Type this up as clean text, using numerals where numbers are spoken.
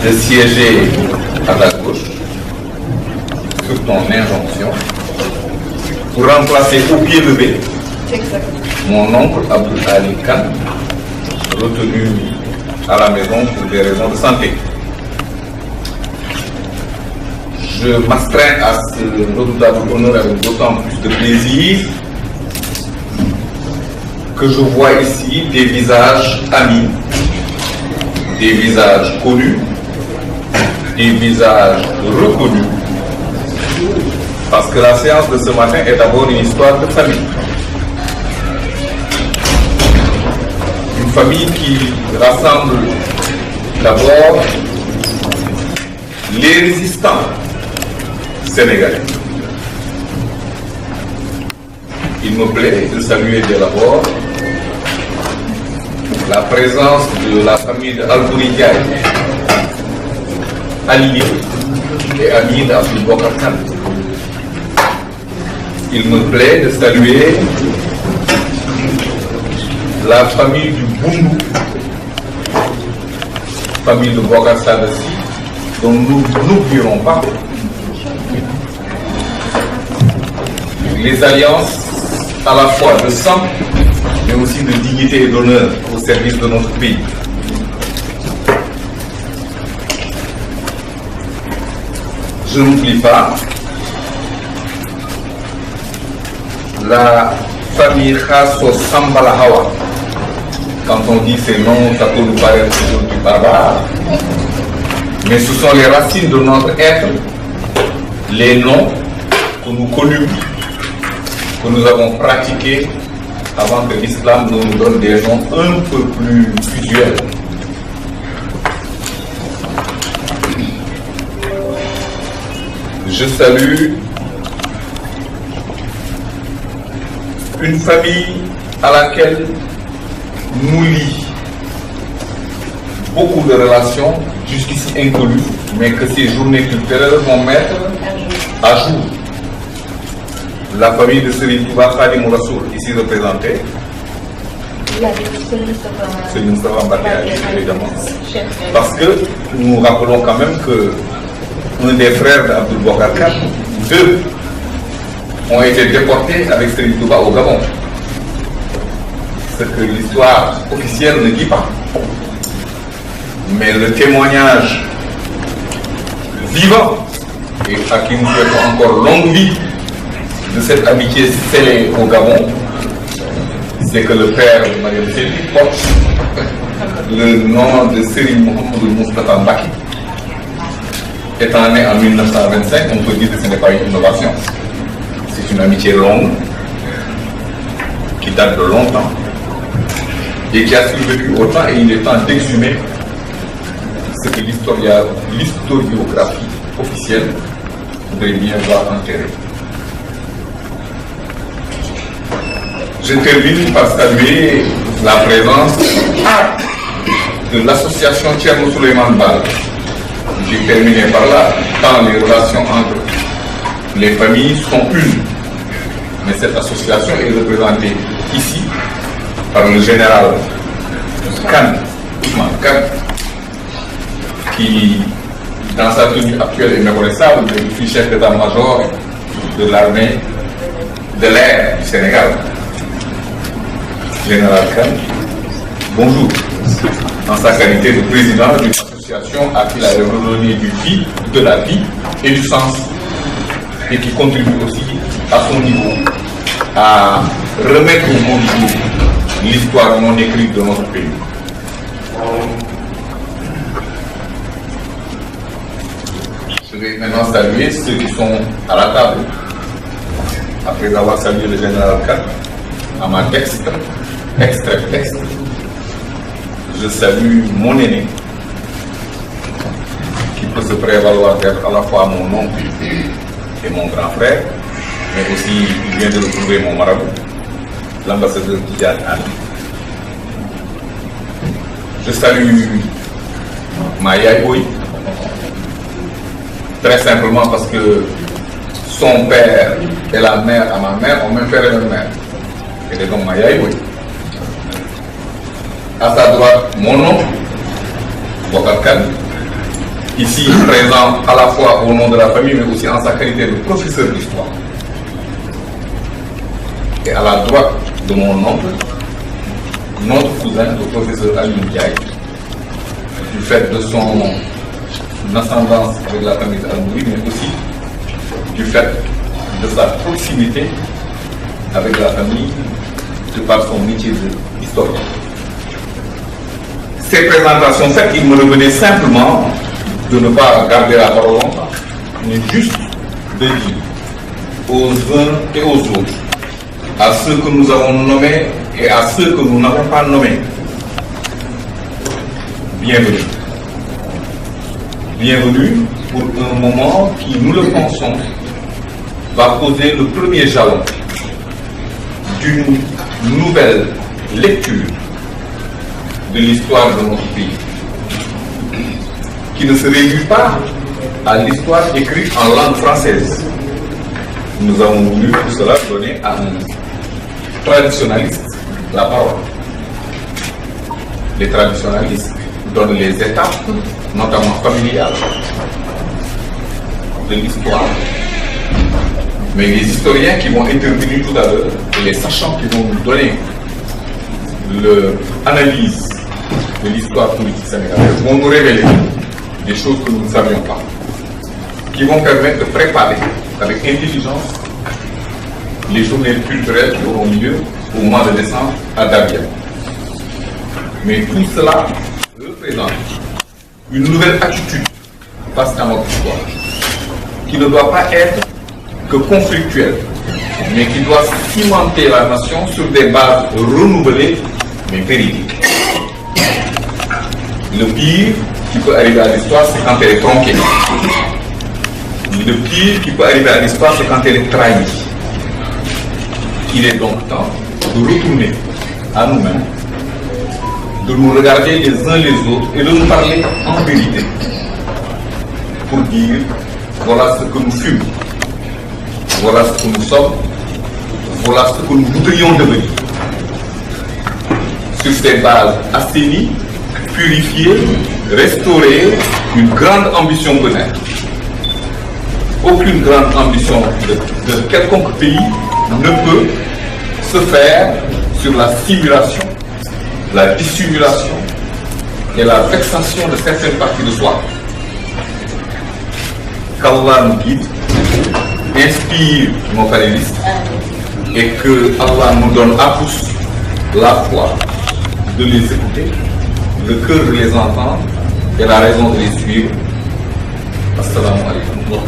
de siéger à ta gauche, sur ton injonction, pour remplacer au pied levé mon oncle Abdul Ali Khan, retenu à la maison pour des raisons de santé. Je m'astreins à ce redoutable honneur avec d'autant plus de plaisir que je vois ici des visages amis, des visages connus, des visages reconnus, parce que la séance de ce matin est d'abord une histoire de famille. Une famille qui rassemble d'abord les résistants sénégalais. Il me plaît de saluer d'abord la présence de la famille de Albouri Ndiaye, alliée et amie d'Abdou Bokar Khan. Il me plaît de saluer la famille du Boundou, famille de Bokar Sadassi, dont nous n'oublierons pas les alliances à la fois de sang, mais aussi de dignité et d'honneur au service de notre pays. Je n'oublie pas la famille Khasso Sambala Hawa. Quand on dit ces noms, ça peut nous paraître aujourd'hui barbare, mais ce sont les racines de notre être, les noms que nous connûmes, que nous avons pratiqués avant que l'islam nous donne des noms un peu plus usuels. Je salue une famille à laquelle nous lie beaucoup de relations jusqu'ici inconnues, mais que ces journées culturelles vont mettre à jour. La famille de Serigne Touba Khadim Rassoul, ici représentée. Serigne Moustapha Mbacké, évidemment. Parce que nous rappelons quand même que un des frères d'Abdou Bokar Khan, deux, ont été déportés avec Serigne Touba au Gabon. Ce que l'histoire officielle ne dit pas. Mais le témoignage vivant, et à qui nous souhaitons encore longue vie, de cette amitié scellée au Gabon, c'est que le père de Mariam Selli porte le nom de Serigne Mohamedou Moustapha Mbacké. Étant né en 1925, on peut dire que ce n'est pas une innovation. C'est une amitié longue, qui date de longtemps, et qui a survécu au temps, et il est temps d'exhumer ce que l'historiographie officielle voudrait bien voir enterré. Je termine par saluer la présence de l'association Thierno Souleymane Baal. J'ai terminé par là, tant les relations entre les familles sont une. Mais cette association est représentée ici par le général Khan, Ousmane Khan, qui, dans sa tenue actuelle, est méconnaissable, mais je suis chef d'état-major de l'armée de l'air du Sénégal. Général Khan, bonjour. En sa qualité de président d'une association à qui il a redonné de la vie et du sens, et qui contribue aussi à son niveau à remettre au monde l'histoire non écrite de notre pays. Je vais maintenant saluer ceux qui sont à la table. Après avoir salué le général Khan, à ma extrait texte, je salue mon aîné, qui peut se prévaloir d'être à la fois mon oncle et mon grand frère, mais aussi il vient de retrouver mon marabout, l'ambassadeur Tidiane Anne. Je salue ma Yaïboy, très simplement parce que son père et la mère à ma mère ont même père et même mère. Elle est donc ma Yaïboy. À sa droite, mon oncle, Bokar Khan, ici présent à la fois au nom de la famille, mais aussi en sa qualité de professeur d'histoire. Et à la droite de mon oncle, notre cousin, le professeur Alioune Ndiaye, du fait de son ascendance avec la famille d'Al-Mouri, mais aussi du fait de sa proximité avec la famille, de par son métier d'historien. Ces présentations faites, il me revenait simplement de ne pas garder la parole longtemps, mais juste de dire aux uns et aux autres, à ceux que nous avons nommés et à ceux que nous n'avons pas nommés, bienvenue. Bienvenue pour un moment qui, nous le pensons, va poser le premier jalon d'une nouvelle lecture de l'histoire de notre pays, qui ne se réduit pas à l'histoire écrite en langue française. Nous avons voulu pour cela donner à un traditionnaliste la parole. Les traditionnalistes donnent les étapes, notamment familiales, de l'histoire. Mais les historiens qui vont intervenir tout à l'heure, et les sachants qui vont nous donner l'analyse de l'histoire politique sénégalaise, vont nous révéler des choses que nous ne savions pas, qui vont permettre de préparer avec intelligence les journées culturelles qui auront lieu au mois de décembre à Dabia. Mais tout cela représente une nouvelle attitude face à notre histoire, qui ne doit pas être que conflictuelle, mais qui doit cimenter la nation sur des bases renouvelées, mais véridiques. Le pire qui peut arriver à l'histoire, c'est quand elle est tronquée. Le pire qui peut arriver à l'histoire, c'est quand elle est trahie. Il est donc temps de retourner à nous-mêmes, de nous regarder les uns les autres et de nous parler en vérité, pour dire voilà ce que nous fûmes, voilà ce que nous sommes, voilà ce que nous voudrions devenir. Sur ces bases assainies, purifiées, restaurées, une grande ambition peut naître. Aucune grande ambition de quelconque pays ne peut se faire sur la simulation, la dissimulation et la vexation de certaines parties de soi. Qu'Allah nous guide, inspire nos panélistes et que Allah nous donne à tous la foi de les écouter, le cœur de les entendre et la raison de les suivre. Assalamu alaikum.